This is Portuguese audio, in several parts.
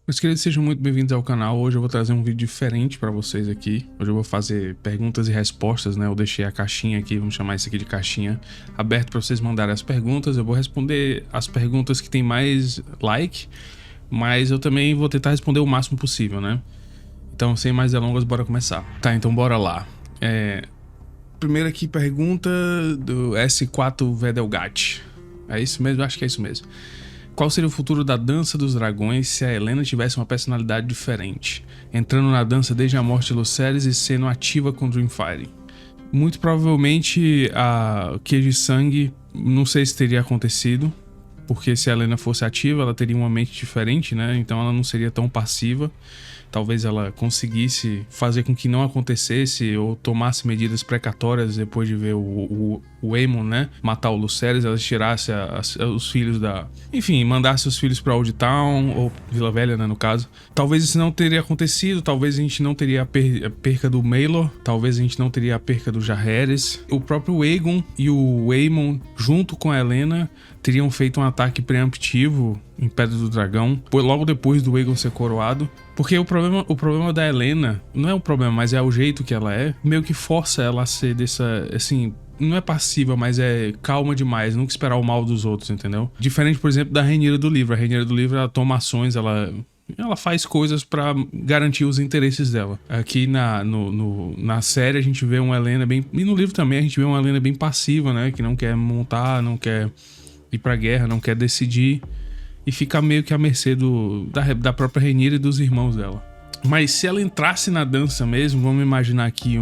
Meus queridos, sejam muito bem-vindos ao canal. Hoje eu vou trazer um vídeo diferente para vocês aqui. Hoje eu vou fazer perguntas e respostas, né? Eu deixei a caixinha aqui, vamos chamar isso aqui de caixinha, aberto para vocês mandarem as perguntas. Eu vou responder as perguntas que tem mais like, mas eu também vou tentar responder o máximo possível, né? Então, sem mais delongas, bora começar. Tá, então bora lá. Primeira aqui, pergunta do S4 Vedelgatti. É isso mesmo? Acho que é isso mesmo. Qual seria o futuro da dança dos dragões se a Helena tivesse uma personalidade diferente, entrando na dança desde a morte de Lucerys e sendo ativa com Dreamfire? Muito provavelmente a Queijo de Sangue, não sei se teria acontecido, porque se a Helena fosse ativa, ela teria uma mente diferente, né? Então ela não seria tão passiva. Talvez ela conseguisse fazer com que não acontecesse ou tomasse medidas precatórias depois de ver o Aemon, né, matar o Lucerys. Ela tirasse os filhos da... Enfim, mandasse os filhos pra Old Town, ou Vila Velha, né, no caso. Talvez isso não teria acontecido, talvez a gente não teria a perca do Maelor, talvez a gente não teria a perca do Jaehaerys. O próprio Aegon e o Aemon, junto com a Helena, teriam feito um ataque preemptivo em Pedra do Dragão, logo depois do Aegon ser coroado. Porque o problema da Helena, não é um problema, mas é o jeito que ela é, meio que força ela a ser dessa, assim, não é passiva, mas é calma demais, nunca esperar o mal dos outros, entendeu? Diferente, por exemplo, da Rhaenyra do livro. A Rhaenyra do livro, ela toma ações, ela faz coisas pra garantir os interesses dela. Aqui na série a gente vê uma Helena bem... E no livro também a gente vê uma Helena bem passiva, né? Que não quer montar, não quer ir pra guerra, não quer decidir. E fica meio que à mercê da própria Rhaenyra e dos irmãos dela. Mas se ela entrasse na dança mesmo, vamos imaginar aqui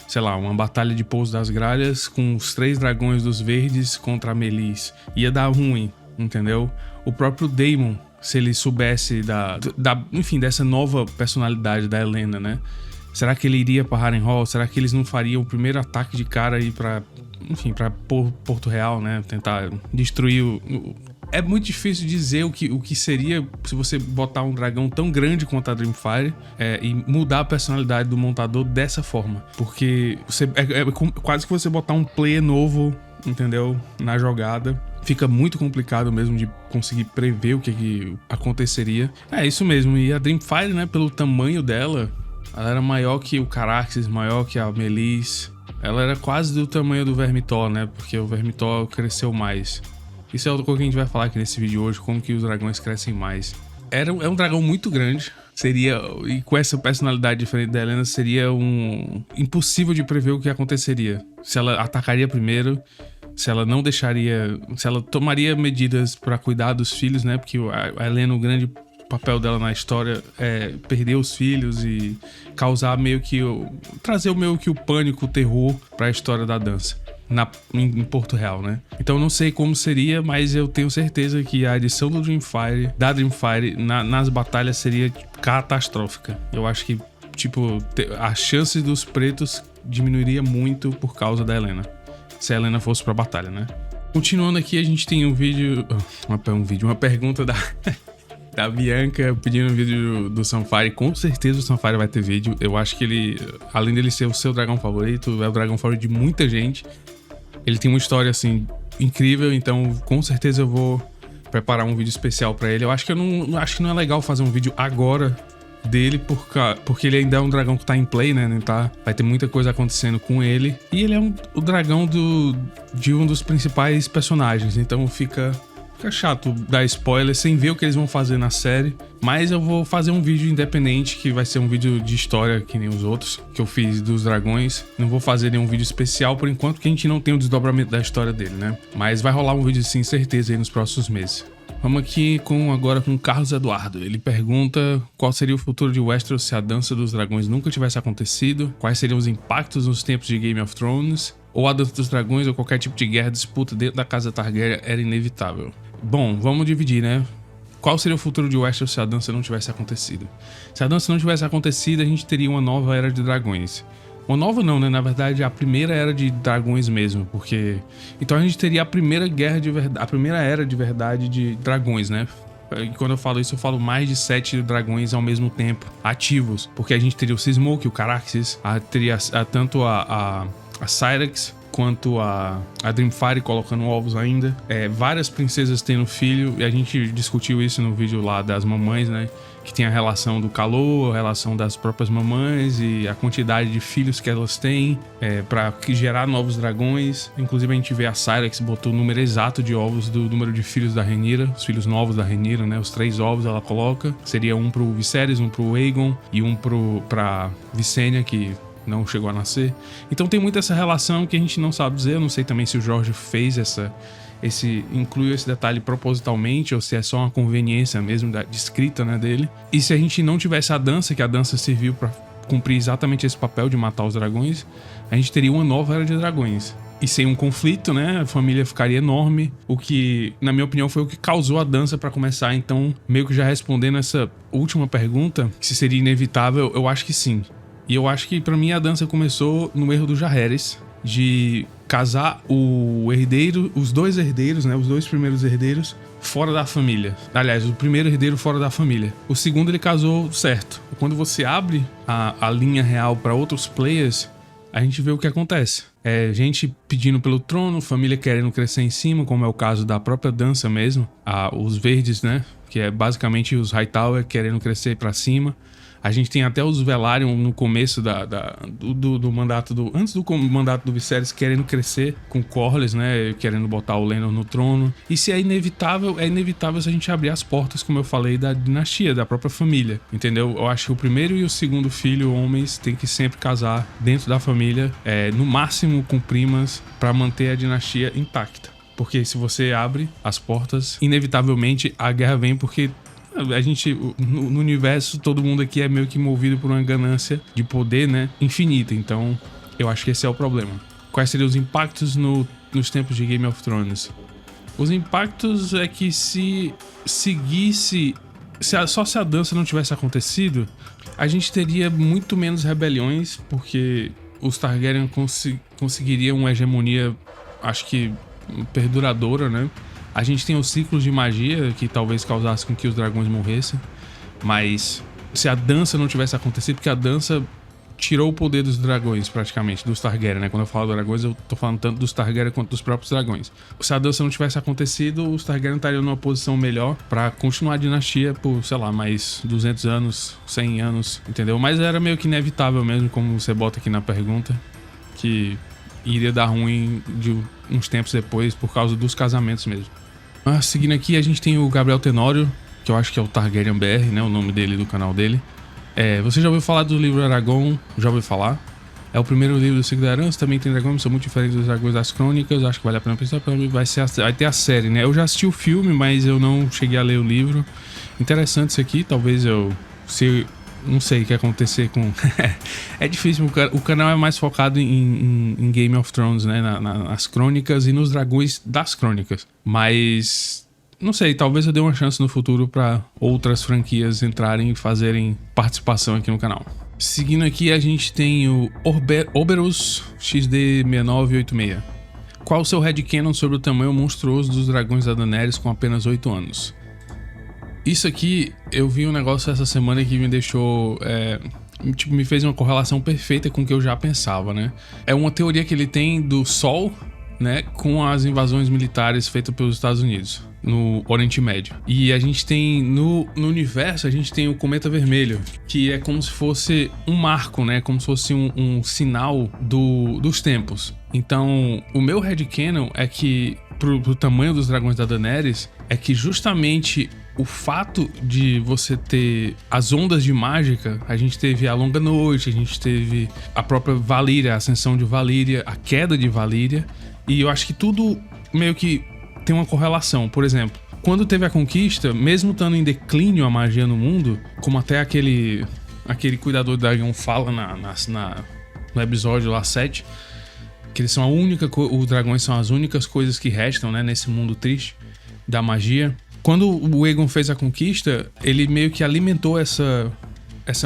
sei lá, uma batalha de Pouso das Gralhas com os 3 dragões dos verdes contra a Meleys. Ia dar ruim, entendeu? O próprio Daemon, se ele soubesse enfim, dessa nova personalidade da Helena, né? Será que ele iria pra Harrenhal? Será que eles não fariam o primeiro ataque de cara aí pra Porto Real, né? Tentar destruir É muito difícil dizer o que seria se você botar um dragão tão grande quanto a Dreamfire e mudar a personalidade do montador dessa forma. Porque quase que você botar um player novo, entendeu? Na jogada. Fica muito complicado mesmo de conseguir prever o que aconteceria. É isso mesmo. E a Dreamfire, né, pelo tamanho dela, ela era maior que o Caraxes, maior que a Meleys. Ela era quase do tamanho do Vermithor, né? Porque o Vermithor cresceu mais. Isso é outra coisa que a gente vai falar aqui nesse vídeo hoje, como que os dragões crescem mais. É um dragão muito grande, e com essa personalidade diferente da Helena, seria impossível de prever o que aconteceria. Se ela atacaria primeiro, se ela não deixaria, se ela tomaria medidas para cuidar dos filhos, né? Porque a Helena, o grande papel dela na história é perder os filhos e causar trazer meio que o pânico, o terror para a história da dança. Em Porto Real, né? Então eu não sei como seria, mas eu tenho certeza que a adição da Dreamfire nas batalhas seria catastrófica. Eu acho que, a chance dos pretos diminuiria muito por causa da Helena. Se a Helena fosse pra batalha, né? Continuando aqui, a gente tem uma pergunta da Bianca pedindo um vídeo do Sunfire. Com certeza o Sunfire vai ter vídeo. Eu acho que ele, além dele ser o seu dragão favorito, é o dragão favorito de muita gente. Ele tem uma história, assim, incrível, então com certeza eu vou preparar um vídeo especial pra ele. Eu acho que não é legal fazer um vídeo agora dele, porque ele ainda é um dragão que tá em play, né? Vai ter muita coisa acontecendo com ele. E ele é o dragão de um dos principais personagens, então fica chato dar spoiler sem ver o que eles vão fazer na série. Mas eu vou fazer um vídeo independente, que vai ser um vídeo de história que nem os outros que eu fiz dos dragões. Não vou fazer nenhum vídeo especial por enquanto, porque a gente não tem o desdobramento da história dele, né? Mas vai rolar um vídeo sim, certeza, aí nos próximos meses. Vamos aqui agora com o Carlos Eduardo. Ele pergunta qual seria o futuro de Westeros se a dança dos dragões nunca tivesse acontecido, quais seriam os impactos nos tempos de Game of Thrones, ou a dança dos dragões ou qualquer tipo de guerra, disputa dentro da casa Targaryen era inevitável. Bom, vamos dividir, né? Qual seria o futuro de Westeros se a dança não tivesse acontecido? Se a dança não tivesse acontecido, a gente teria uma nova era de dragões. Uma nova não, né? Na verdade, a primeira era de dragões mesmo, porque... Então a gente teria a primeira era de verdade de dragões, né? E quando eu falo isso, eu falo mais de 7 dragões ao mesmo tempo, ativos. Porque a gente teria o Smoke, o Caraxes, teria tanto a Syrax, quanto a Dreamfire colocando ovos ainda. Várias princesas tendo filho, e a gente discutiu isso no vídeo lá das mamães, né? Que tem a relação do calor, a relação das próprias mamães e a quantidade de filhos que elas têm para gerar novos dragões. Inclusive a gente vê a Syrax botou o número exato de ovos do número de filhos da Rhaenyra, os filhos novos da Rhaenyra, né? Os 3 ovos ela coloca. Seria um pro Viserys, um pro Aegon e um pra Visenya, que não chegou a nascer. Então tem muito essa relação que a gente não sabe dizer. Eu não sei também se o Jorge fez incluiu esse detalhe propositalmente ou se é só uma conveniência mesmo de escrita, né, dele. E se a gente não tivesse a dança, que a dança serviu para cumprir exatamente esse papel de matar os dragões, a gente teria uma nova era de dragões. E sem um conflito, né, a família ficaria enorme, o que, na minha opinião, foi o que causou a dança para começar. Então, meio que já respondendo essa última pergunta, se seria inevitável, eu acho que sim. E eu acho que, para mim, a dança começou no erro do Jaehaerys, de casar os dois herdeiros, né, os 2 primeiros herdeiros fora da família. Aliás, o primeiro herdeiro fora da família. O segundo ele casou certo. Quando você abre a linha real para outros players, a gente vê o que acontece. Gente pedindo pelo trono, família querendo crescer em cima, como é o caso da própria dança mesmo. Os verdes, né, que é basicamente os Hightower querendo crescer para cima. A gente tem até os Velaryon no começo do mandato antes do mandato do Viserys querendo crescer com Corlys, né? Querendo botar o Laenor no trono. E se é inevitável se a gente abrir as portas, como eu falei, da dinastia, da própria família. Entendeu? Eu acho que o primeiro e o segundo filho, homens, tem que sempre casar dentro da família, no máximo com primas, para manter a dinastia intacta. Porque se você abre as portas, inevitavelmente a guerra vem, porque a gente, no universo, todo mundo aqui é meio que movido por uma ganância de poder, né, infinita. Então, eu acho que esse é o problema. Quais seriam os impactos nos tempos de Game of Thrones? Os impactos é que se a dança não tivesse acontecido, a gente teria muito menos rebeliões, porque os Targaryen conseguiriam uma hegemonia, acho que perduradora, né? A gente tem os ciclos de magia que talvez causassem com que os dragões morressem, mas se a dança não tivesse acontecido, porque a dança tirou o poder dos dragões praticamente, dos Targaryen, né? Quando eu falo dragões, eu tô falando tanto dos Targaryen quanto dos próprios dragões. Se a dança não tivesse acontecido, os Targaryen estariam numa posição melhor pra continuar a dinastia por, sei lá, mais 200 anos, 100 anos, entendeu? Mas era meio que inevitável mesmo, como você bota aqui na pergunta, que iria dar ruim de uns tempos depois por causa dos casamentos mesmo. Seguindo aqui, a gente tem o Gabriel Tenório, que eu acho que é o Targaryen BR, né? O nome dele, do canal dele. Você já ouviu falar do livro Aragorn? Já ouviu falar? É o primeiro livro do Ciclo da Herança, também tem dragões, são muito diferentes dos dragões das crônicas. Acho que vale a pena pensar, vai ter a série, né? Eu já assisti o filme, mas eu não cheguei a ler o livro. Interessante isso aqui, talvez não sei o que acontecer com... É difícil, o canal é mais focado em Game of Thrones, né? Nas crônicas e nos dragões das crônicas. Mas, não sei, talvez eu dê uma chance no futuro para outras franquias entrarem e fazerem participação aqui no canal. Seguindo aqui, a gente tem o Oberus XD6986. Qual o seu headcanon sobre o tamanho monstruoso dos dragões da Daenerys com apenas 8 anos? Isso aqui, eu vi um negócio essa semana que me deixou... me fez uma correlação perfeita com o que eu já pensava, né? É uma teoria que ele tem do Sol, né, com as invasões militares feitas pelos Estados Unidos no Oriente Médio. E a gente tem no universo, a gente tem o Cometa Vermelho, que é como se fosse um marco, né? Como se fosse um sinal dos tempos. Então, o meu headcanon é que pro tamanho dos dragões da Daenerys é que justamente o fato de você ter as ondas de mágica, a gente teve a Longa Noite, a gente teve a própria Valíria, a ascensão de Valíria, a queda de Valíria, e eu acho que tudo meio que tem uma correlação. Por exemplo, quando teve a conquista, mesmo estando em declínio a magia no mundo, como até aquele cuidador do dragão fala no episódio lá 7, que eles são os dragões são as únicas coisas que restam, né, nesse mundo triste da magia. Quando o Aegon fez a conquista, ele meio que alimentou essa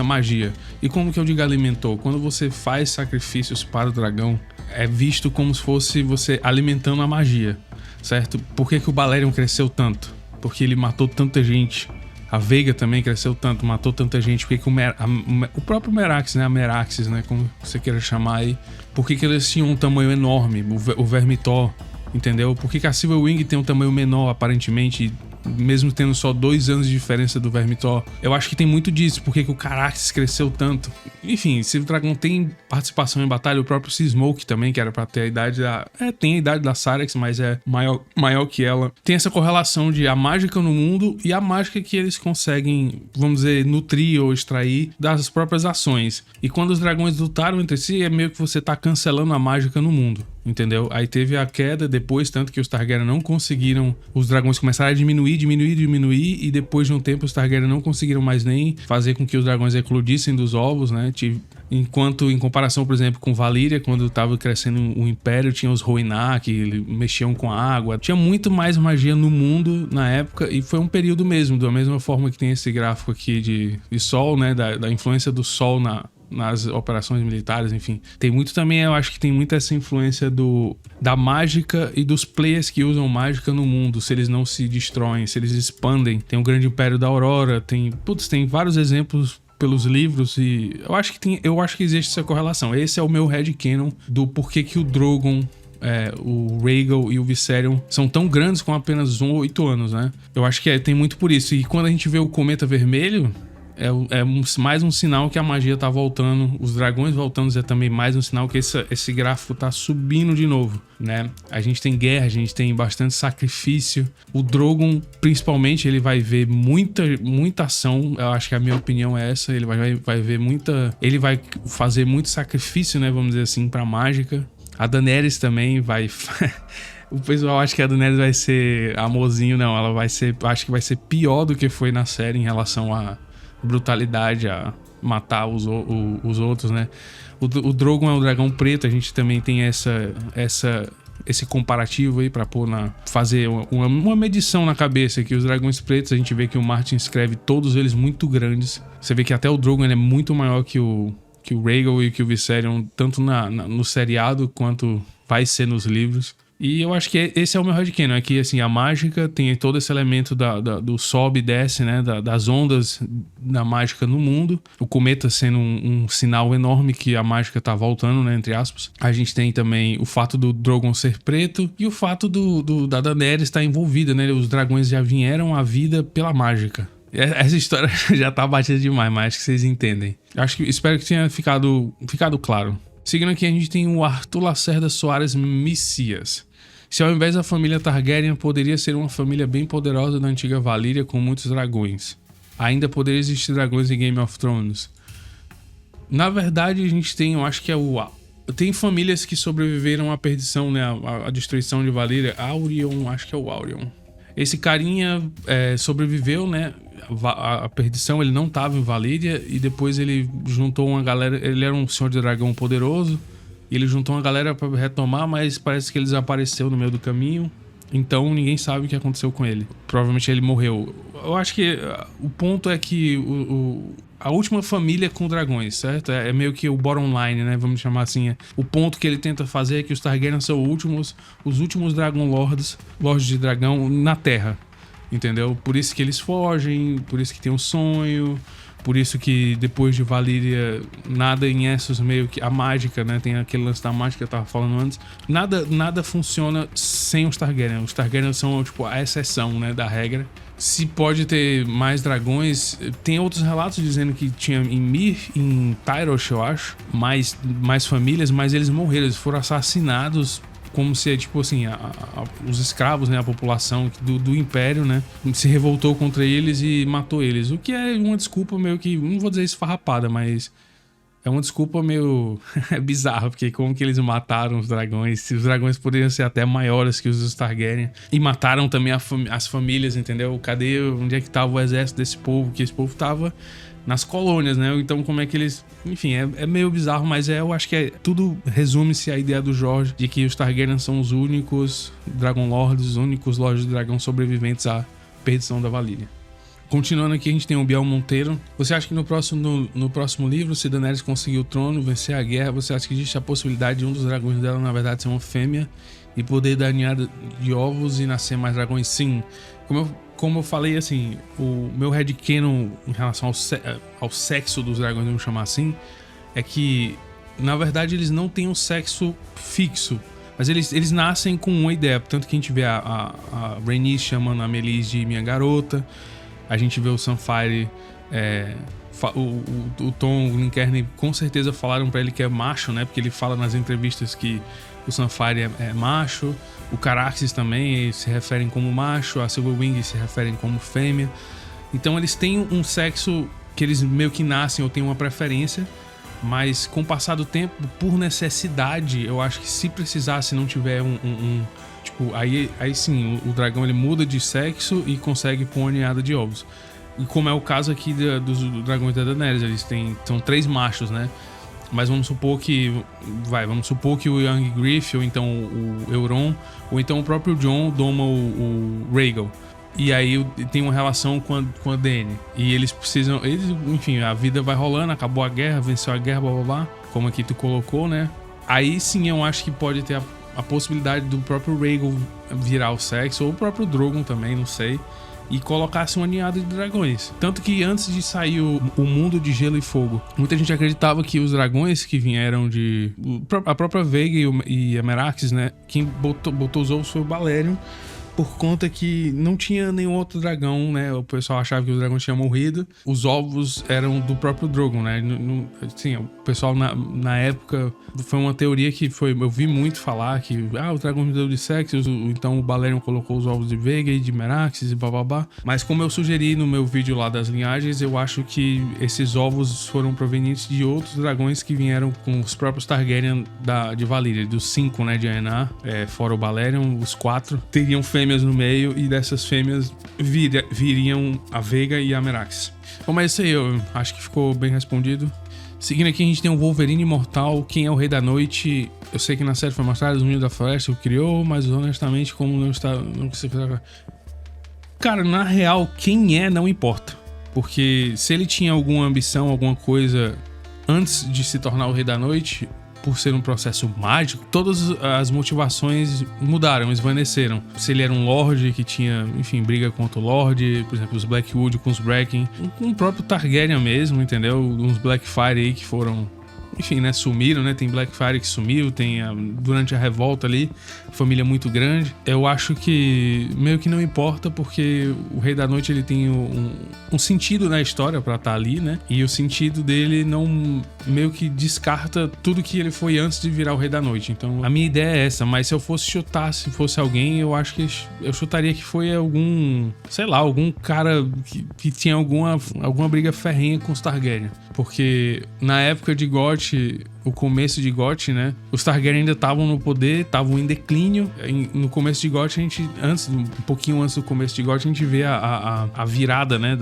magia. E como que eu digo alimentou? Quando você faz sacrifícios para o dragão, é visto como se fosse você alimentando a magia, certo? Por que o Balerion cresceu tanto? Porque ele matou tanta gente A Veiga também cresceu tanto, matou tanta gente. Por que o próprio Merax, né? A Meraxes, né? Como você queira chamar aí. Por que eles tinham um tamanho enorme? O Vermithor, entendeu? Por que a Silverwing tem um tamanho menor, aparentemente, mesmo tendo só 2 anos de diferença do Vermithor? Eu acho que tem muito disso. Por que o Caraxes cresceu tanto? Enfim, Silver Dragon tem participação em batalha. O próprio Seasmoke também, que era pra ter a idade da... tem a idade da Syrax, mas é maior que ela. Tem essa correlação de a mágica no mundo e a mágica que eles conseguem, vamos dizer, nutrir ou extrair das próprias ações. E quando os dragões lutaram entre si, é meio que você tá cancelando a mágica no mundo. Entendeu? Aí teve a queda depois, tanto que os Targaryen não conseguiram... Os dragões começaram a diminuir, e depois de um tempo os Targaryen não conseguiram mais nem fazer com que os dragões eclodissem dos ovos, né? Enquanto, em comparação, por exemplo, com Valyria, quando estava crescendo o Império, tinha os Rhoynar, que mexiam com a água. Tinha muito mais magia no mundo na época, e foi um período mesmo, da mesma forma que tem esse gráfico aqui de Sol, né? Da influência do Sol nas operações militares, enfim. Tem muito também, eu acho que tem muita essa influência da mágica e dos players que usam mágica no mundo, se eles não se destroem, se eles expandem. Tem o Grande Império da Aurora, tem vários exemplos pelos livros, e eu acho que existe essa correlação. Esse é o meu headcanon do porquê que o Drogon, o Rhaegal e o Viserion são tão grandes com apenas 8 anos, né? Eu acho que tem muito por isso. E quando a gente vê o Cometa Vermelho, mais um sinal que a magia tá voltando, os dragões voltando, é também mais um sinal que esse gráfico tá subindo de novo, né? A gente tem guerra, a gente tem bastante sacrifício. O Drogon, principalmente, ele vai ver muita ação. Eu acho que a minha opinião é essa. Ele vai ver muita... Ele vai fazer muito sacrifício, né? Vamos dizer assim, pra mágica. A Daenerys também vai... O pessoal acha que a Daenerys vai ser amorzinho, não. Ela vai ser... Acho que vai ser pior do que foi na série em relação a brutalidade, a matar os outros, né? O Drogon é um dragão preto, a gente também tem esse comparativo aí pra fazer uma medição na cabeça, que os dragões pretos, a gente vê que o Martin escreve todos eles muito grandes. Você vê que até o Drogon ele é muito maior que o Rhaegal e que o Viserion, tanto no seriado quanto vai ser nos livros. E eu acho que esse é o meu headcanon, é que assim, a mágica tem todo esse elemento do sobe e desce, né, das ondas da mágica no mundo. O cometa sendo um sinal enorme que a mágica tá voltando, né, entre aspas. A gente tem também o fato do Drogon ser preto e o fato da Daenerys estar envolvida, né, os dragões já vieram à vida pela mágica. Essa história já tá batida demais, mas acho que vocês entendem. Espero que tenha ficado claro. Seguindo aqui, a gente tem o Arthur Lacerda Soares Messias. Se ao invés da família Targaryen poderia ser uma família bem poderosa da antiga Valyria com muitos dragões, ainda poderia existir dragões em Game of Thrones? Na verdade, a gente tem, eu acho que tem famílias que sobreviveram à perdição, né, à destruição de Valyria. Aurion, acho que é o Aurion. Esse carinha sobreviveu, né, a perdição. Ele não estava em Valyria e depois ele juntou uma galera. Ele era um senhor de dragão poderoso. Ele juntou uma galera para retomar, mas parece que ele desapareceu no meio do caminho. Então ninguém sabe o que aconteceu com ele. Provavelmente ele morreu. Eu acho que o ponto é que a última família com dragões, certo? É meio que o bottom line, né? Vamos chamar assim. O ponto que ele tenta fazer é que os Targaryen são os últimos Dragon Lords de dragão na Terra. Entendeu? Por isso que eles fogem, por isso que tem um sonho, por isso que depois de Valyria, nada em Essos, meio que a mágica, né? Tem aquele lance da mágica que eu tava falando antes. Nada funciona sem os Targaryen. Os Targaryen são, tipo, a exceção, né, da regra. Se pode ter mais dragões, tem outros relatos dizendo que tinha em Mir, em Tyrosh, eu acho, mais famílias, mas eles morreram, eles foram assassinados. Como se, tipo assim, os escravos, né, a população do Império, né, se revoltou contra eles e matou eles. O que é uma desculpa meio que, não vou dizer esfarrapada, mas é uma desculpa meio bizarra, porque como que eles mataram os dragões? Se os dragões poderiam ser até maiores que os Targaryen. E mataram também as famílias, entendeu? Cadê, onde é que tava o exército desse povo? Que esse povo tava nas colônias, né? Então como é que eles... Enfim, é meio bizarro, mas eu acho que tudo resume-se à ideia do Jorge de que os Targaryen são os únicos Dragon Lords, os únicos Lords de Dragão sobreviventes à perdição da Valyria. Continuando aqui, a gente tem o Biel Monteiro. Você acha que no próximo livro, se Daenerys conseguir o trono, vencer a guerra, você acha que existe a possibilidade de um dos dragões dela, na verdade, ser uma fêmea e poder dar ninhada de ovos e nascer mais dragões? Sim. Como eu como eu falei, assim, o meu headcanon em relação ao sexo dos dragões, vamos chamar assim, é que, na verdade, eles não têm um sexo fixo, mas eles nascem com uma ideia. Tanto que a gente vê a Rhaenys chamando a Meleys de minha garota, a gente vê o Sunfyre, o Tom, o Glencairn, com certeza falaram pra ele que é macho, né? Porque ele fala nas entrevistas que o Sunfyre é macho. O Caraxes também se referem como macho, a Silverwing se referem como fêmea. Então eles têm um sexo que eles meio que nascem ou têm uma preferência, mas com o passar do tempo, por necessidade, eu acho que se precisar, se não tiver tipo, aí sim, o dragão ele muda de sexo e consegue pôr uma ninhada de ovos. E como é o caso aqui dos dragões da Daenerys, são 3 machos, né? Mas vamos supor que o Young-Griff, ou então o Euron, ou então o próprio Jon doma o Rhaegal. E aí tem uma relação com a Dany. E eles precisam... enfim, a vida vai rolando, acabou a guerra, venceu a guerra, blá blá blá. Como aqui tu colocou, né? Aí sim eu acho que pode ter a possibilidade do próprio Rhaegal virar o sexo, ou o próprio Drogon também, não sei. E colocasse uma ninhada de dragões. Tanto que antes de sair o Mundo de Gelo e Fogo, muita gente acreditava que os dragões que vieram a própria Veiga e a Meraxes, né? Quem botou os ovos foi o Balerion, por conta que não tinha nenhum outro dragão, né? O pessoal achava que os dragões tinham morrido. Os ovos eram do próprio Drogon, né? Sim, o pessoal na época... Foi uma teoria que eu vi muito falar que... o dragão me deu de sexo, então o Balerion colocou os ovos de Veiga e de Meraxes e bababá. Mas como eu sugeri no meu vídeo lá das linhagens, eu acho que esses ovos foram provenientes de outros dragões que vieram com os próprios Targaryen de Valyria. Dos 5, né, de Aenar, fora o Balerion, os 4 teriam fêmeas no meio, e dessas fêmeas viriam a Veiga e a Meraxes. Bom, mas isso aí, eu acho que ficou bem respondido. Seguindo aqui, a gente tem o Wolverine Imortal. Quem é o Rei da Noite? Eu sei que na série foi mostrado, os Meninos da Floresta o criou, mas honestamente, como não está... Cara, na real, quem é não importa. Porque se ele tinha alguma ambição, alguma coisa antes de se tornar o Rei da Noite, por ser um processo mágico, todas as motivações mudaram, esvaneceram. Se ele era um Lorde que tinha, enfim, briga contra o Lorde, por exemplo, os Blackwood com os Bracken, com o próprio Targaryen mesmo, entendeu? Uns Blackfyre aí que foram... Enfim, né, sumiram, né? Tem Blackfyre que sumiu, durante a revolta ali, família muito grande. Eu acho que meio que não importa, porque o Rei da Noite, ele tem um sentido na história pra estar ali, né? E o sentido dele não meio que descarta tudo que ele foi antes de virar o Rei da Noite. Então, a minha ideia é essa, mas se eu fosse chutar, se fosse alguém, eu acho que eu chutaria que foi algum, sei lá, algum cara que tinha alguma briga ferrenha com os Targaryen. Porque na época de GOT, o começo de GOT, né? Os Targaryen ainda estavam no poder, estavam em declínio. No começo de GOT, um pouquinho antes do começo de GOT, a gente vê a virada, né?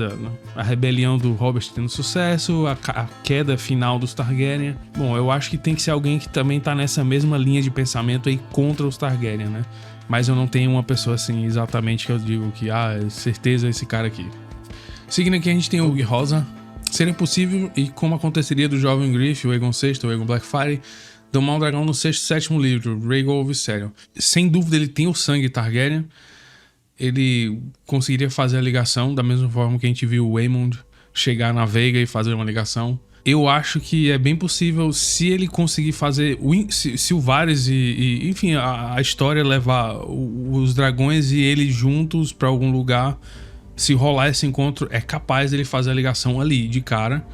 A rebelião do Robert tendo sucesso, a queda final dos Targaryen. Bom, eu acho que tem que ser alguém que também tá nessa mesma linha de pensamento aí contra os Targaryen, né? Mas eu não tenho uma pessoa assim exatamente que eu digo que, certeza esse cara aqui. Seguindo aqui, a gente tem o Hugo Rosa. Seria possível, e como aconteceria do jovem Griff, o Aegon VI, o Aegon Blackfyre, domar um dragão no 6º e 7º livro, Rhaegal ou Viserion. Sem dúvida ele tem o sangue Targaryen, ele conseguiria fazer a ligação, da mesma forma que a gente viu o Aemond chegar na Veiga e fazer uma ligação. Eu acho que é bem possível, se ele conseguir fazer, se o Varys enfim, a história levar os dragões e ele juntos pra algum lugar. Se rolar esse encontro, é capaz dele fazer a ligação ali, de cara.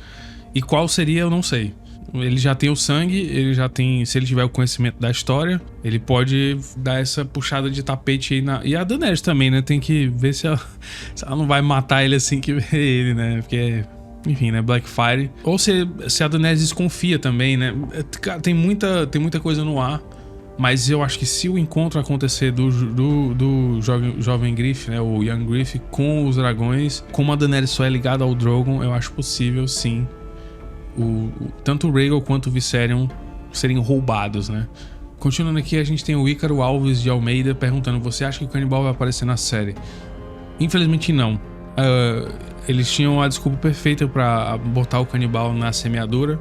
E qual seria, eu não sei. Ele já tem o sangue, ele já tem... Se ele tiver o conhecimento da história, ele pode dar essa puxada de tapete aí na... E a Daenerys também, né? Tem que ver se ela não vai matar ele assim que vê ele, né? Porque... Enfim, né? Blackfyre. Ou se a Daenerys desconfia também, né? Cara, tem muita coisa no ar. Mas eu acho que se o encontro acontecer do jovem Griff, né, o Young Griff, com os dragões, como a Daenerys só é ligada ao Drogon, eu acho possível, sim, tanto o Rhaegal quanto o Viserion serem roubados, né? Continuando aqui, a gente tem o Ícaro Alves de Almeida perguntando: você acha que o canibal vai aparecer na série? Infelizmente não. Eles tinham a desculpa perfeita pra botar o canibal na semeadura,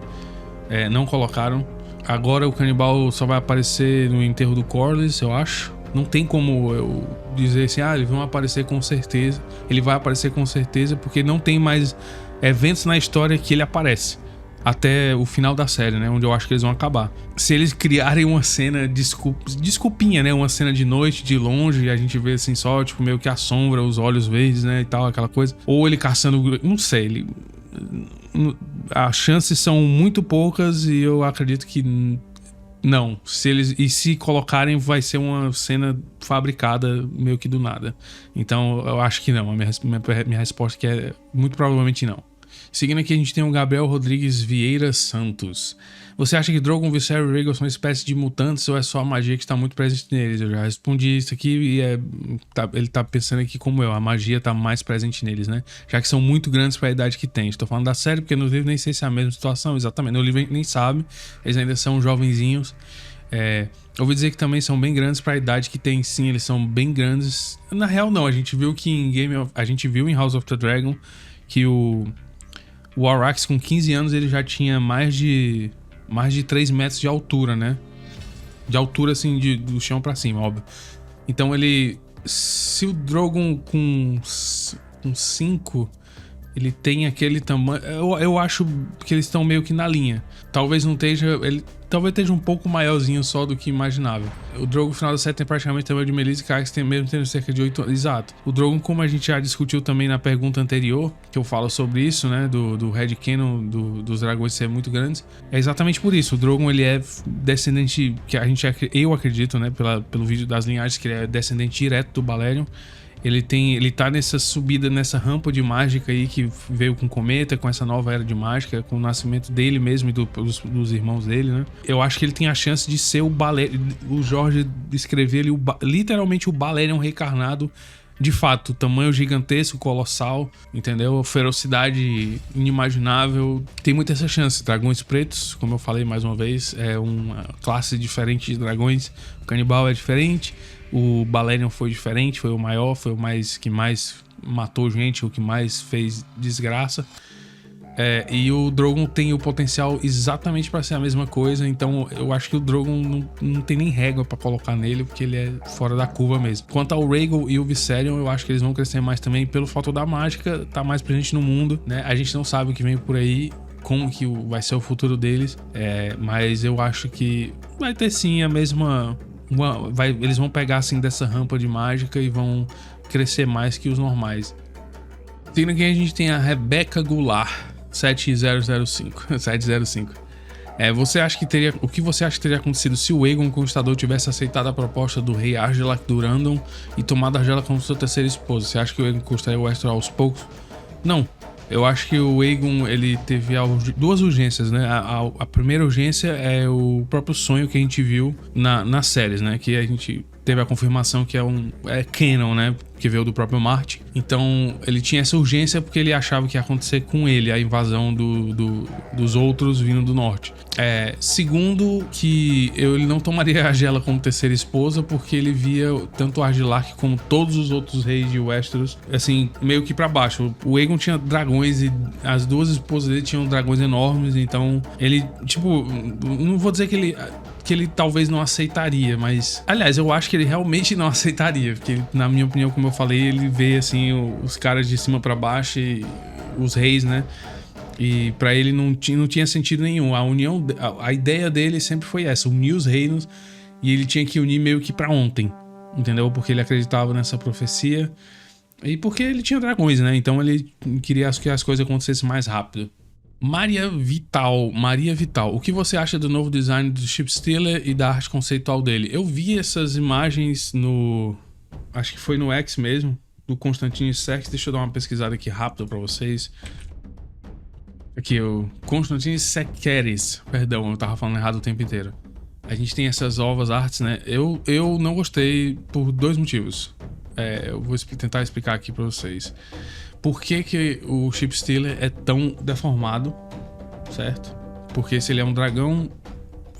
não colocaram. Agora o canibal só vai aparecer no enterro do Corlys, eu acho. Não tem como eu dizer assim, eles vão aparecer com certeza. Ele vai aparecer com certeza, porque não tem mais eventos na história que ele aparece. Até o final da série, né? Onde eu acho que eles vão acabar. Se eles criarem uma cena, desculpinha, né? Uma cena de noite, de longe, e a gente vê assim só, tipo, meio que a sombra, os olhos verdes, né? E tal, aquela coisa. Ou ele caçando, não sei, as chances são muito poucas e eu acredito que não. Se colocarem, vai ser uma cena fabricada meio que do nada. Então eu acho que não. A minha resposta é muito provavelmente não. Seguindo aqui, a gente tem o Gabriel Rodrigues Vieira Santos. Você acha que Drogon, Viserion e Rhaegal são uma espécie de mutantes ou é só a magia que está muito presente neles? Eu já respondi isso aqui e ele tá pensando aqui como eu. A magia tá mais presente neles, né? Já que são muito grandes para a idade que tem. Estou falando da série porque no livro nem sei se é a mesma situação. Exatamente, no livro nem sabe. Eles ainda são jovenzinhos. Eu ouvi dizer que também são bem grandes para a idade que tem. Sim, eles são bem grandes. Na real, não. A gente viu que a gente viu em House of the Dragon que o Arrax, com 15 anos, ele já tinha mais de 3 metros de altura, né? De altura, assim, do chão pra cima, óbvio. Então se o Drogon com 5, ele tem aquele tamanho... Eu acho que eles estão meio que na linha. Talvez não esteja... Talvez esteja um pouco maiorzinho só do que imaginável. O Drogon, no final da série, tem praticamente o tamanho de Melis e Cax, mesmo tendo cerca de 8 anos. Exato. O Drogon, como a gente já discutiu também na pergunta anterior, que eu falo sobre isso, né? Do headcanon dos dragões ser muito grandes. É exatamente por isso. O Drogon, ele é descendente... Eu acredito, né? Pelo vídeo das linhagens, que ele é descendente direto do Balerion. Ele tá nessa subida, nessa rampa de mágica aí que veio com o Cometa, com essa nova era de mágica, com o nascimento dele mesmo e dos irmãos dele, né? Eu acho que ele tem a chance de ser o Balerion. O Jorge descreveu ele literalmente o Balerion reencarnado. De fato, tamanho gigantesco, colossal, entendeu? Ferocidade inimaginável. Tem muita essa chance. Dragões pretos, como eu falei mais uma vez, é uma classe diferente de dragões. O canibal é diferente. O Balerion foi diferente, foi o maior, foi o que mais matou gente, o que mais fez desgraça. E o Drogon tem o potencial exatamente para ser a mesma coisa, então eu acho que o Drogon não tem nem régua para colocar nele, porque ele é fora da curva mesmo. Quanto ao Rhaegal e o Viserion, eu acho que eles vão crescer mais também pelo fator da mágica, tá mais presente no mundo, né? A gente não sabe o que vem por aí, como que vai ser o futuro deles, mas eu acho que vai ter sim a mesma... eles vão pegar assim dessa rampa de mágica e vão crescer mais que os normais. Seguindo aqui, a gente tem a Rebeca Goulart 7005. O que você acha que teria acontecido se o Aegon Conquistador tivesse aceitado a proposta do rei Argilac Durandon e tomado Argela como sua terceira esposa? Você acha que o Aegon conquistaria o Westeros aos poucos? Não. Eu acho que o Aegon, ele teve duas urgências, né? A primeira urgência é o próprio sonho que a gente viu nas séries, né? Que a gente teve a confirmação que é canon, né? Que veio do próprio Martin. Então, ele tinha essa urgência porque ele achava que ia acontecer com ele a invasão dos outros vindo do norte. Segundo, que ele não tomaria a Argela como terceira esposa porque ele via tanto Argilac como todos os outros reis de Westeros, assim, meio que pra baixo. O Aegon tinha dragões e as duas esposas dele tinham dragões enormes, então ele, tipo, não vou dizer que ele talvez não aceitaria, mas... Aliás, eu acho que ele realmente não aceitaria, porque, na minha opinião, como eu falei, ele vê, assim, os caras de cima pra baixo e os reis, né? E pra ele não tinha sentido nenhum. A ideia dele sempre foi essa, unir os reinos, e ele tinha que unir meio que pra ontem, entendeu? Porque ele acreditava nessa profecia e porque ele tinha dragões, né? Então ele queria que as coisas acontecessem mais rápido. Maria Vital, o que você acha do novo design do Ship Stealer e da arte conceitual dele? Eu vi essas imagens acho que foi no X mesmo, do Constantine Sex. Deixa eu dar uma pesquisada aqui rápido pra vocês. Aqui, o Constantine Sequeres, perdão, eu tava falando errado o tempo inteiro. A gente tem essas novas artes, né? Eu não gostei por 2 motivos. Eu vou tentar explicar aqui pra vocês. Por que o Ship Stealer é tão deformado, certo? Porque se ele é um dragão,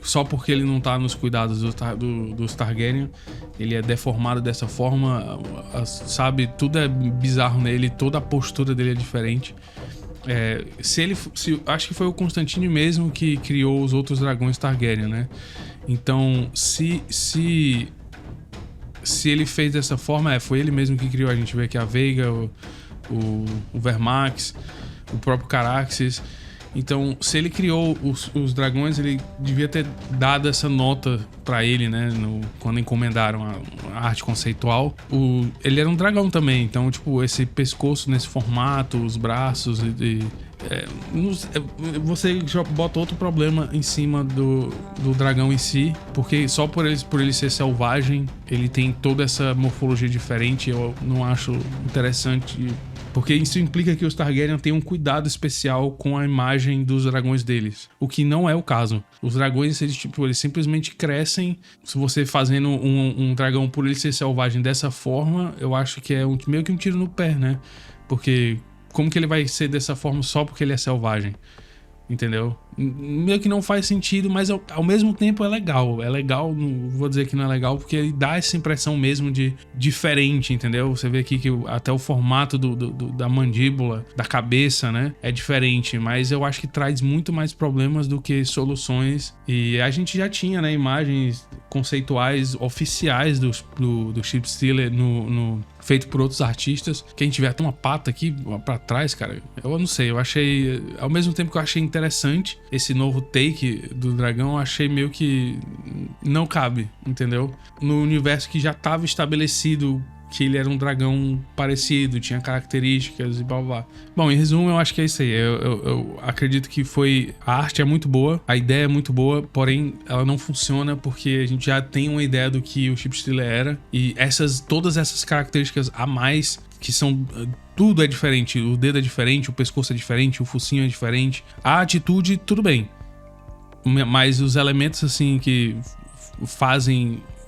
só porque ele não tá nos cuidados dos Targaryen, ele é deformado dessa forma, sabe? Tudo é bizarro nele, toda a postura dele é diferente. Acho que foi o Constantine mesmo que criou os outros dragões Targaryen, né? Então, se se ele fez dessa forma, foi ele mesmo que criou. A gente vê aqui a Veiga, o Vermax, o próprio Caraxes. Então, se ele criou os dragões, ele devia ter dado essa nota pra ele, né? Quando encomendaram a arte conceitual. Ele era um dragão também, então, tipo, esse pescoço nesse formato, os braços você já bota outro problema em cima do dragão em si, porque só por ele ser selvagem, ele tem toda essa morfologia diferente. Eu não acho interessante, porque isso implica que os Targaryen têm um cuidado especial com a imagem dos dragões deles, o que não é o caso. Os dragões, eles simplesmente crescem. Se você fazendo um dragão por ele ser selvagem dessa forma, eu acho que é meio que um tiro no pé, né? Porque como que ele vai ser dessa forma só porque ele é selvagem? Entendeu? Meio que não faz sentido, mas ao mesmo tempo é legal. É legal, não vou dizer que não é legal, porque ele dá essa impressão mesmo de diferente, entendeu? Você vê aqui que até o formato da mandíbula, da cabeça, né? É diferente, mas eu acho que traz muito mais problemas do que soluções. E a gente já tinha, né, imagens conceituais oficiais do Ship Stealer feito por outros artistas, que a gente vê até uma pata aqui pra trás, cara. Eu não sei, eu achei... Ao mesmo tempo que eu achei interessante esse novo take do dragão, eu achei meio que não cabe, entendeu? No universo que já estava estabelecido que ele era um dragão parecido, tinha características e blá blá. Bom, em resumo, eu acho que é isso aí. Eu acredito que a arte é muito boa, a ideia é muito boa, porém ela não funciona porque a gente já tem uma ideia do que o Ship Stealer era, e todas essas características a mais, que são... Tudo é diferente, o dedo é diferente, o pescoço é diferente, o focinho é diferente. A atitude, tudo bem. Mas os elementos, assim, que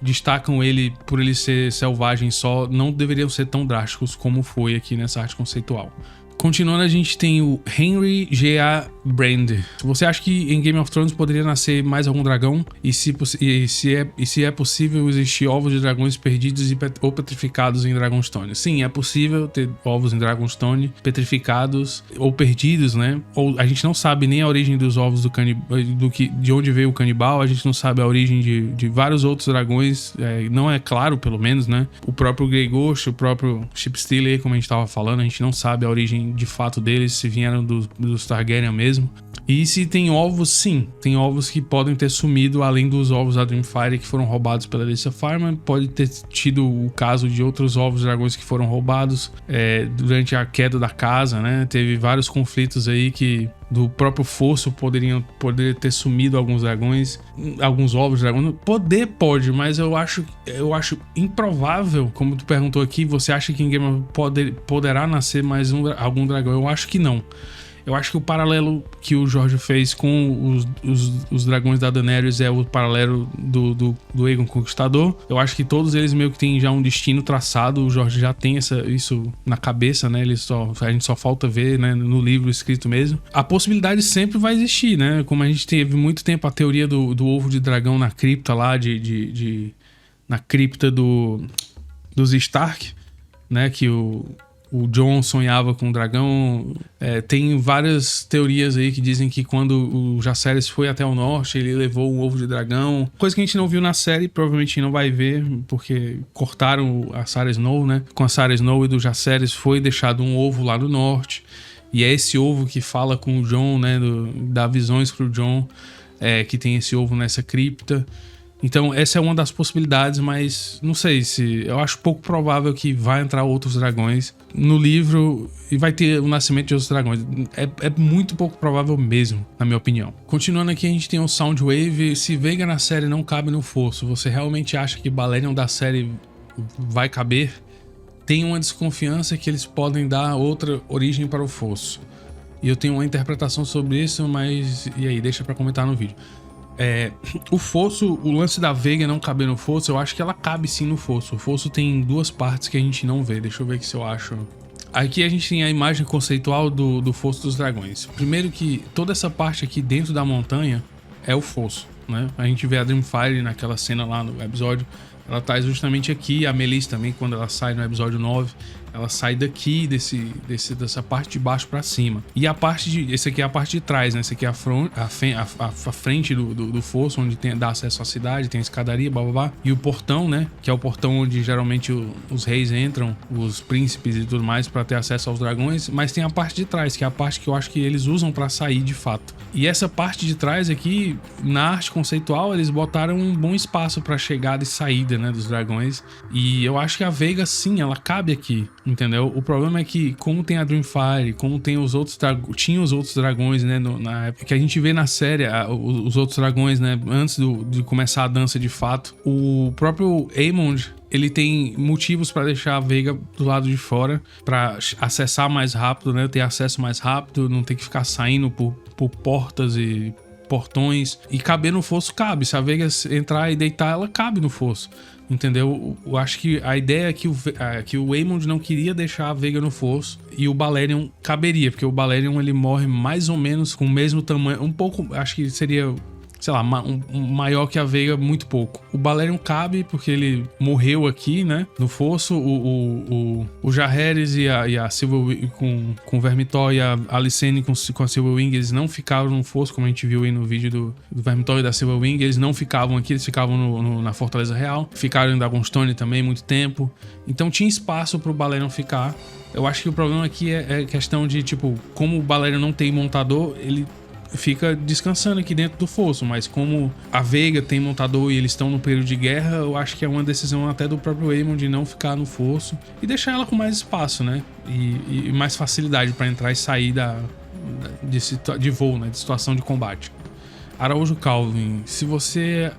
destacam ele por ele ser selvagem só, não deveriam ser tão drásticos como foi aqui nessa arte conceitual. Continuando, a gente tem o Henry G.A. Brand. Você acha que em Game of Thrones poderia nascer mais algum dragão? E se é possível existir ovos de dragões perdidos ou petrificados em Dragonstone? Sim, é possível ter ovos em Dragonstone petrificados ou perdidos, né? Ou a gente não sabe nem a origem dos ovos de onde veio o canibal. A gente não sabe a origem de vários outros dragões. Não é claro, pelo menos, né? O próprio Grey Ghost, o próprio Ship Stealer, como a gente estava falando, a gente não sabe a origem de fato deles, se vieram dos Targaryen mesmo. E se tem ovos, sim, tem ovos que podem ter sumido, além dos ovos da Dreamfire que foram roubados pela Alyssa Farman. Pode ter tido o caso de outros ovos dragões que foram roubados durante a queda da casa, né? Teve vários conflitos aí que do próprio fosso poderia ter sumido alguns dragões, alguns ovos de dragão. Pode, mas eu acho improvável, como tu perguntou aqui. Você acha que em Game of poderá nascer mais algum dragão? Eu acho que não. Eu acho que o paralelo que o Jorge fez com os dragões da Daenerys é o paralelo do Aegon Conquistador. Eu acho que todos eles meio que têm já um destino traçado. O Jorge já tem isso na cabeça, né? A gente só falta ver, né, no livro escrito mesmo. A possibilidade sempre vai existir, né? Como a gente teve muito tempo a teoria do ovo de dragão na cripta lá, na cripta dos Stark, né? Que o Jon sonhava com o dragão. Tem várias teorias aí que dizem que quando o Jacaerys foi até o norte, ele levou um ovo de dragão. Coisa que a gente não viu na série, provavelmente não vai ver, porque cortaram a Sarah Snow, né? Com a Sarah Snow e do Jacaerys foi deixado um ovo lá no norte. E é esse ovo que fala com o Jon, né? Dá visões pro Jon, que tem esse ovo nessa cripta. Então essa é uma das possibilidades, mas não sei se... Eu acho pouco provável que vai entrar outros dragões no livro e vai ter o nascimento de outros dragões. É muito pouco provável mesmo, na minha opinião. Continuando aqui, a gente tem o Soundwave. Se Veiga na série não cabe no fosso, você realmente acha que Balerion da série vai caber? Tem uma desconfiança que eles podem dar outra origem para o fosso. E eu tenho uma interpretação sobre isso, mas... E aí, deixa pra comentar no vídeo. O fosso, o lance da Veiga não caber no fosso, eu acho que ela cabe sim no fosso. O fosso tem duas partes que a gente não vê. Deixa eu ver aqui se eu acho. Aqui a gente tem a imagem conceitual do fosso dos dragões. Primeiro que toda essa parte aqui dentro da montanha é o fosso, né? A gente vê a Dreamfire naquela cena lá no episódio. Ela tá justamente aqui. A Melis também, quando ela sai no episódio 9, ela sai daqui, dessa parte de baixo pra cima. E a parte de... Esse aqui é a parte de trás, né? Esse aqui é a frente do fosso, onde dá acesso à cidade, tem a escadaria, blá. E o portão, né? Que é o portão onde geralmente os reis entram, os príncipes e tudo mais, pra ter acesso aos dragões. Mas tem a parte de trás, que é a parte que eu acho que eles usam pra sair de fato. E essa parte de trás aqui, na arte conceitual, eles botaram um bom espaço pra chegada e saída, né? Dos dragões. E eu acho que a Veiga, sim, ela cabe aqui. Entendeu? O problema é que, como tem a Dreamfire, como tem os outros tinha os outros dragões, né? Na época que a gente vê na série, os outros dragões, né? Antes de começar a dança de fato, o próprio Aemond, ele tem motivos pra deixar a Veiga do lado de fora, pra acessar mais rápido, né? Ter acesso mais rápido, não ter que ficar saindo por portas e portões. E caber no fosso cabe. Se a Veiga entrar e deitar, ela cabe no fosso. Entendeu? Eu acho que a ideia é que o Aemond não queria deixar a Veiga no fosso e o Balerion caberia, porque o Balerion ele morre mais ou menos com o mesmo tamanho, um pouco, acho que seria, sei lá, maior que a Veiga, muito pouco. O Balerion cabe porque ele morreu aqui, né, no fosso. O Jaehaerys e a Silverwing com o Vermithor e a Alicent com a Silverwing, eles não ficaram no fosso, como a gente viu aí no vídeo do Vermithor e da Silverwing. Eles não ficavam aqui, eles ficavam na Fortaleza Real. Ficaram em Dragonstone também muito tempo. Então tinha espaço pro Balerion ficar. Eu acho que o problema aqui é questão de, tipo, como o Balerion não tem montador, ele fica descansando aqui dentro do fosso, mas como a Veiga tem montador e eles estão no período de guerra, eu acho que é uma decisão até do próprio Aemond de não ficar no fosso e deixar ela com mais espaço, né? E mais facilidade para entrar e sair de voo, né? De situação de combate. Araújo Calvin, se você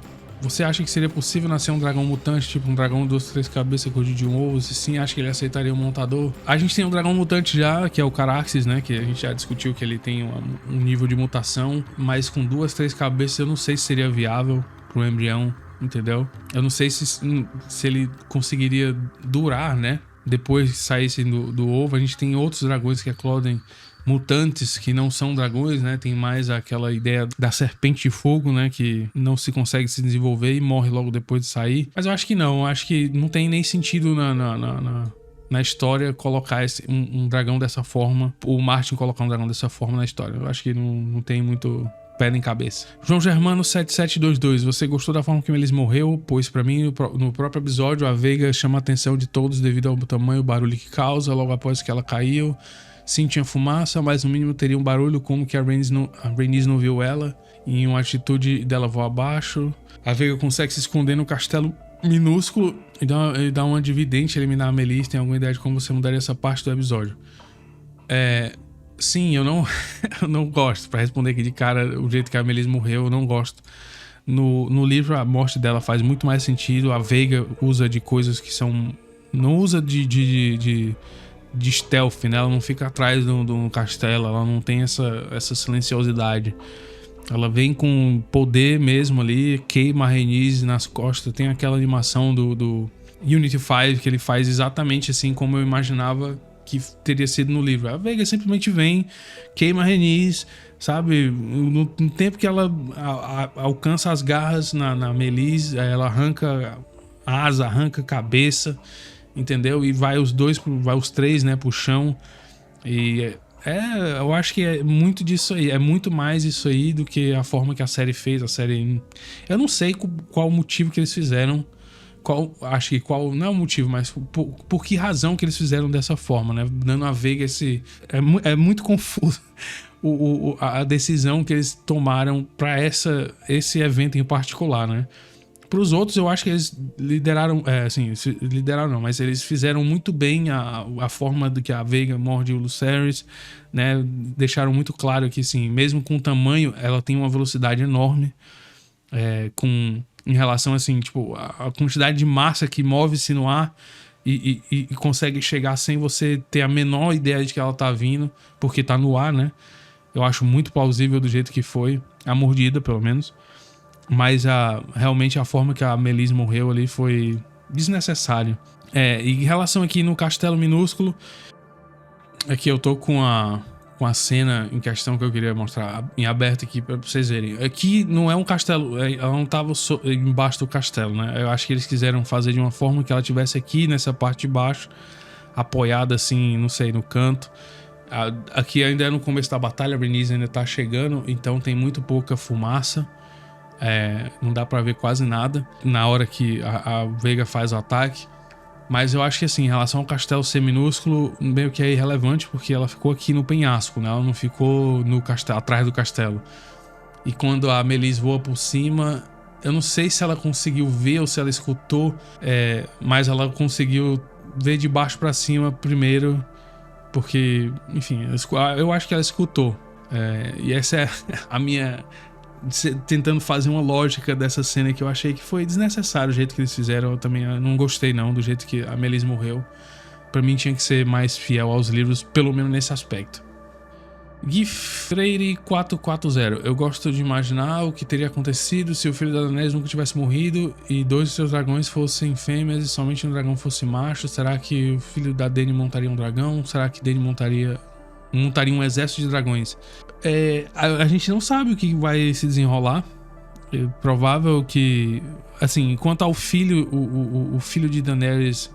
acha que seria possível nascer um dragão mutante, tipo um dragão 2, 3 cabeças com de um ovo? Se sim, acha que ele aceitaria um montador? A gente tem um dragão mutante já, que é o Caraxes, né? Que a gente já discutiu que ele tem um nível de mutação, mas com 2, 3 cabeças eu não sei se seria viável pro embrião, entendeu? Eu não sei se ele conseguiria durar, né? Depois que saísse do ovo. A gente tem outros dragões que eclodem mutantes que não são dragões, né? Tem mais aquela ideia da serpente de fogo, né? Que não se consegue se desenvolver e morre logo depois de sair. Mas eu acho que não. Eu acho que não tem nem sentido na história colocar um dragão dessa forma. O Martin colocar um dragão dessa forma na história. Eu acho que não tem muito pé nem cabeça. João Germano 7722, você gostou da forma como eles morreu? Pois pra mim, no próprio episódio, a Veiga chama a atenção de todos devido ao tamanho e o barulho que causa logo após que ela caiu. Sim, tinha fumaça, mas no mínimo teria um barulho, como que a Rhaenys não viu ela, em uma atitude dela voar abaixo. A Veiga consegue se esconder no castelo minúsculo e dá uma dividente eliminar a Melis. Tem alguma ideia de como você mudaria essa parte do episódio? Sim, eu não gosto. Pra responder aqui de cara, o jeito que a Melis morreu, eu não gosto. No livro, a morte dela faz muito mais sentido. A Veiga usa de coisas que são... Não usa de stealth, né? Ela não fica atrás do castelo, ela não tem essa silenciosidade. Ela vem com poder mesmo ali, queima a Rhaenys nas costas. Tem aquela animação do Unity 5 que ele faz exatamente assim como eu imaginava que teria sido no livro. A Veiga simplesmente vem, queima a Rhaenys, sabe? No tempo que ela alcança as garras na Melis, ela arranca a asa, arranca a cabeça, entendeu? E vai os três, né, pro chão. E eu acho que é muito disso aí, é muito mais isso aí do que a forma que a série fez. A série, eu não sei qual o motivo que eles fizeram, não é o motivo, mas por que razão que eles fizeram dessa forma, né? Dando a Veiga é muito confuso a decisão que eles tomaram para esse evento em particular, né? Para os outros, eu acho que eles lideraram não, mas eles fizeram muito bem a forma do que a Veiga morde o Lucerys, né? Deixaram muito claro que, assim, mesmo com o tamanho, ela tem uma velocidade enorme, em relação, assim, tipo, a quantidade de massa que move-se no ar e consegue chegar sem você ter a menor ideia de que ela tá vindo, porque tá no ar, né? Eu acho muito plausível do jeito que foi, a mordida, pelo menos. Mas realmente a forma que a Melis morreu ali foi desnecessário. E em relação aqui no Castelo Minúsculo, aqui eu tô com com a cena em questão que eu queria mostrar em aberto aqui pra vocês verem. Aqui não é um castelo, ela não tava embaixo do castelo, né? Eu acho que eles quiseram fazer de uma forma que ela tivesse aqui nessa parte de baixo, apoiada assim, não sei, no canto. Aqui ainda é no começo da batalha, a Rhaenys ainda tá chegando, então tem muito pouca fumaça. Não dá pra ver quase nada na hora que a Veiga faz o ataque. Mas eu acho que assim, em relação ao castelo ser minúsculo, meio que é irrelevante, porque ela ficou aqui no penhasco, né? Ela não ficou no castelo, atrás do castelo. E quando a Meleys voa por cima, eu não sei se ela conseguiu ver ou se ela escutou, mas ela conseguiu ver de baixo pra cima primeiro, porque, enfim, eu acho que ela escutou. E essa é a minha... tentando fazer uma lógica dessa cena, que eu achei que foi desnecessário o jeito que eles fizeram. Eu também não gostei não do jeito que a Meleys morreu. Pra mim tinha que ser mais fiel aos livros, pelo menos nesse aspecto. Gui Freire 440. Eu gosto de imaginar o que teria acontecido se o filho da Daenerys nunca tivesse morrido e 2 de seus dragões fossem fêmeas e somente um dragão fosse macho. Será que o filho da Dany montaria um dragão? Será que Dany montaria um exército de dragões? A gente não sabe o que vai se desenrolar. É provável que, assim, quanto ao filho, o filho de Daenerys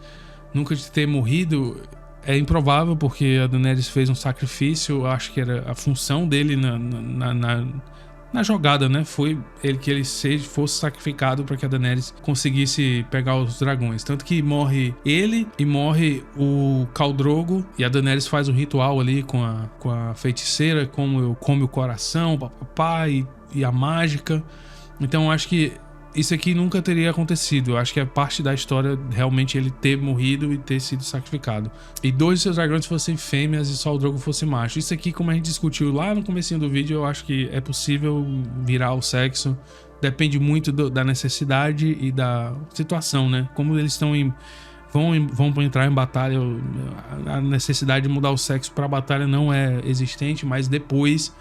nunca ter morrido, é improvável, porque a Daenerys fez um sacrifício. Eu acho que era a função dele na jogada, né? Foi que ele fosse sacrificado para que a Daenerys conseguisse pegar os dragões. Tanto que morre ele e morre o Khal Drogo, e a Daenerys faz o ritual ali com a feiticeira, come o coração, papapá, e a mágica. Então eu acho que isso aqui nunca teria acontecido. Eu acho que é parte da história realmente ele ter morrido e ter sido sacrificado. E 2 de seus dragões fossem fêmeas e só o Drogo fosse macho. Isso aqui, como a gente discutiu lá no comecinho do vídeo, eu acho que é possível virar o sexo. Depende muito da necessidade e da situação, né? Como eles vão entrar em batalha, a necessidade de mudar o sexo para batalha não é existente, mas depois,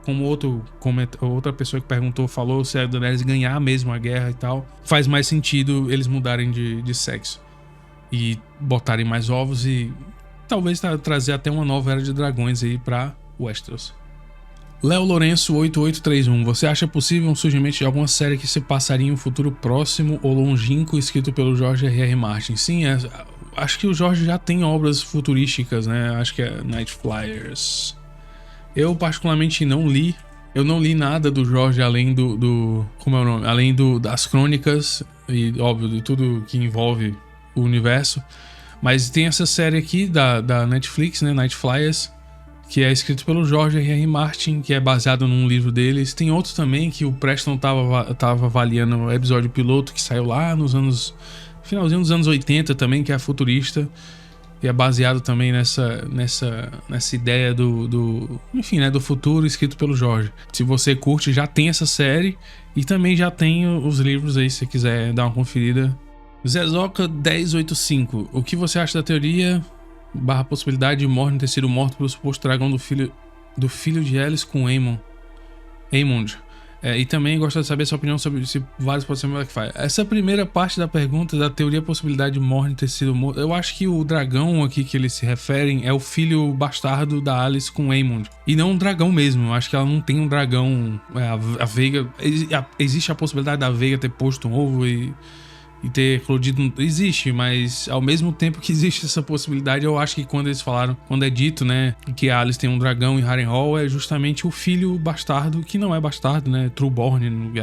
como outra pessoa que perguntou falou, se a Daenerys ganhar mesmo a guerra e tal, faz mais sentido eles mudarem de sexo e botarem mais ovos e talvez trazer até uma nova era de dragões aí pra Westeros. Léo Lourenço 8831. Você acha possível um surgimento de alguma série que se passaria em um futuro próximo ou longínquo escrito pelo George R.R. Martin? Sim, acho que o George já tem obras futurísticas, né? Acho que é Night Flyers. Eu particularmente não li. Eu não li nada do George além como é o nome? Além das crônicas e, óbvio, de tudo que envolve o universo. Mas tem essa série aqui da Netflix, né? Night Flyers, que é escrito pelo George R.R. Martin, que é baseado num livro deles. Tem outro também que o Preston tava avaliando, o episódio piloto que saiu lá finalzinho dos anos 80 também, que é futurista. E é baseado também nessa ideia enfim, né, do futuro escrito pelo George. Se você curte, já tem essa série e também já tem os livros aí, se você quiser dar uma conferida. Zezoca 1085. O que você acha da teoria / possibilidade de Morne ter sido morto pelo suposto dragão do filho de Aelys com Aemond? E também gostaria de saber sua opinião sobre se Varys pode ser um Blackfyre. Essa primeira parte da pergunta da teoria possibilidade de Morne ter sido morto, eu acho que o dragão aqui que eles se referem é o filho bastardo da Aelys com Aemond, e não um dragão mesmo. Eu acho que ela não tem um dragão. A Veiga, existe a possibilidade da Veiga ter posto um ovo e ter eclodido, existe, mas ao mesmo tempo que existe essa possibilidade, eu acho que quando é dito, né, que a Alice tem um dragão em Harrenhal, é justamente o filho bastardo, que não é bastardo, né, Trueborn,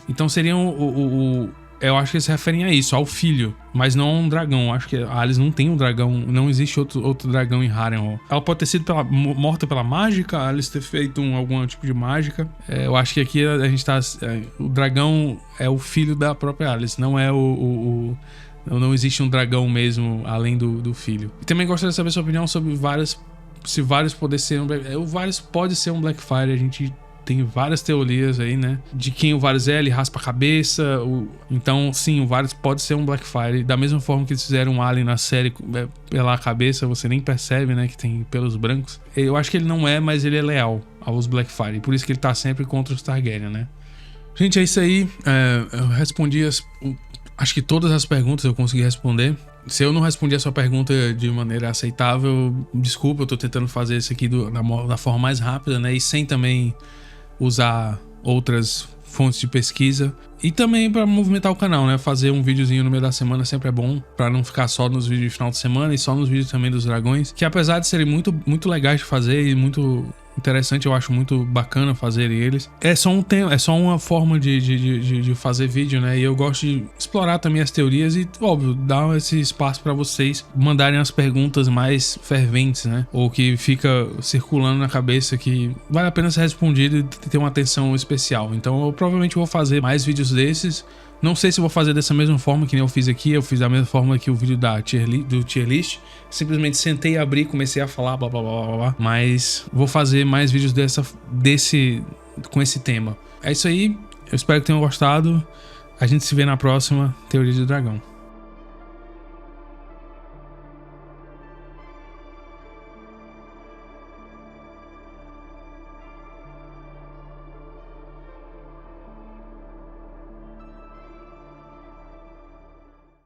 então seriam eu acho que eles se referem a isso, ao filho, mas não a um dragão. Eu acho que a Alice não tem um dragão, não existe outro dragão em Harrenhal. Ela pode ter sido morta pela mágica, a Alice ter feito algum tipo de mágica. Eu acho que aqui a gente tá... o dragão é o filho da própria Alice, não é não existe um dragão mesmo além do filho. E também gostaria de saber sua opinião sobre se Varys pode ser o Varys pode ser um Blackfyre. A gente tem várias teorias aí, né, de quem o Varys ele raspa a cabeça. Então, sim, o Varys pode ser um Blackfyre. Da mesma forma que eles fizeram um Alien na série pela cabeça, você nem percebe, né, que tem pelos brancos. Eu acho que ele não é, mas ele é leal aos Blackfyre. Por isso que ele tá sempre contra os Targaryen, né. Gente, é isso aí. Eu respondi acho que todas as perguntas eu consegui responder. Se eu não respondi a sua pergunta de maneira aceitável, desculpa, eu tô tentando fazer isso aqui da forma mais rápida, né? E sem também usar outras fontes de pesquisa. E também para movimentar o canal, né? Fazer um videozinho no meio da semana sempre é bom, para não ficar só nos vídeos de final de semana e só nos vídeos também dos dragões, que apesar de serem muito legais de fazer e muito interessante, eu acho muito bacana fazer eles. É só um tema, é só uma forma de fazer vídeo, né? E eu gosto de explorar também as teorias e, óbvio, dar esse espaço para vocês mandarem as perguntas mais ferventes, né? Ou que fica circulando na cabeça que vale a pena ser respondido e ter uma atenção especial. Então eu provavelmente vou fazer mais vídeos desses. Não sei se vou fazer dessa mesma forma que nem eu fiz aqui. Eu fiz da mesma forma que o vídeo do tier list. Simplesmente sentei, abri, comecei a falar, blá blá blá blá blá. Mas vou fazer mais vídeos com esse tema. É isso aí. Eu espero que tenham gostado. A gente se vê na próxima Teoria do Dragão.